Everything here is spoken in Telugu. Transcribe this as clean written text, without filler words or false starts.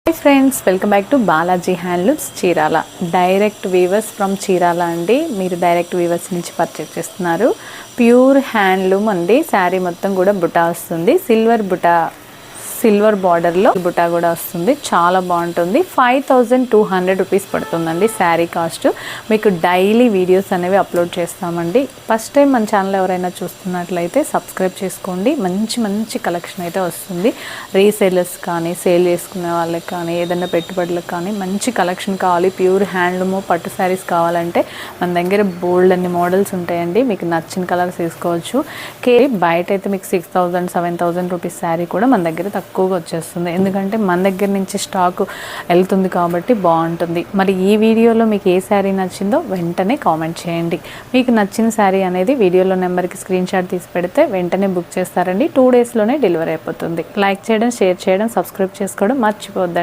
Hi friends, welcome back to Balaji handlooms Chirala. Direct weavers from Chirala అండి. మీరు డైరెక్ట్ వీవర్స్ నుంచి పర్చేస్ చేస్తున్నారు. ప్యూర్ హ్యాండ్లూమ్ అండి. శారీ మొత్తం కూడా బుటా వస్తుంది. సిల్వర్ బార్డర్లో బుటా కూడా వస్తుంది. చాలా బాగుంటుంది. 5200 రూపీస్ పడుతుందండి శారీ కాస్ట్. మీకు డైలీ వీడియోస్ అనేవి అప్లోడ్ చేస్తామండి. ఫస్ట్ టైం మన ఛానల్ ఎవరైనా చూస్తున్నట్లయితే సబ్స్క్రైబ్ చేసుకోండి. మంచి కలెక్షన్ అయితే వస్తుంది. రీసేలర్స్ కానీ, సేల్ చేసుకునే వాళ్ళకి కానీ, ఏదైనా పెట్టుబడులకు కానీ మంచి కలెక్షన్ కావాలి. ప్యూర్ హ్యాండ్లూమ్ పట్టు శారీస్ కావాలంటే మన దగ్గర బోల్డ్ అన్ని మోడల్స్ ఉంటాయండి. మీకు నచ్చిన కలర్స్ తీసుకోవచ్చు. బయట అయితే మీకు 6000 7000 రూపీస్ శారీ కూడా మన దగ్గర తక్కువగా వచ్చేస్తుంది. ఎందుకంటే మన దగ్గర నుంచి స్టాక్ వెళ్తుంది కాబట్టి బాగుంటుంది. మరి ఈ వీడియోలో మీకు ఏ శారీ నచ్చిందో వెంటనే కామెంట్ చేయండి. మీకు నచ్చిన శారీ అనేది వీడియోలో నెంబర్కి స్క్రీన్ షాట్ తీసి పెడితే వెంటనే బుక్ చేస్తారండి. 2 డేస్లోనే డెలివరీ అయిపోతుంది. లైక్ చేయడం, షేర్ చేయడం, సబ్స్క్రైబ్ చేసుకోవడం మర్చిపోద్దండి.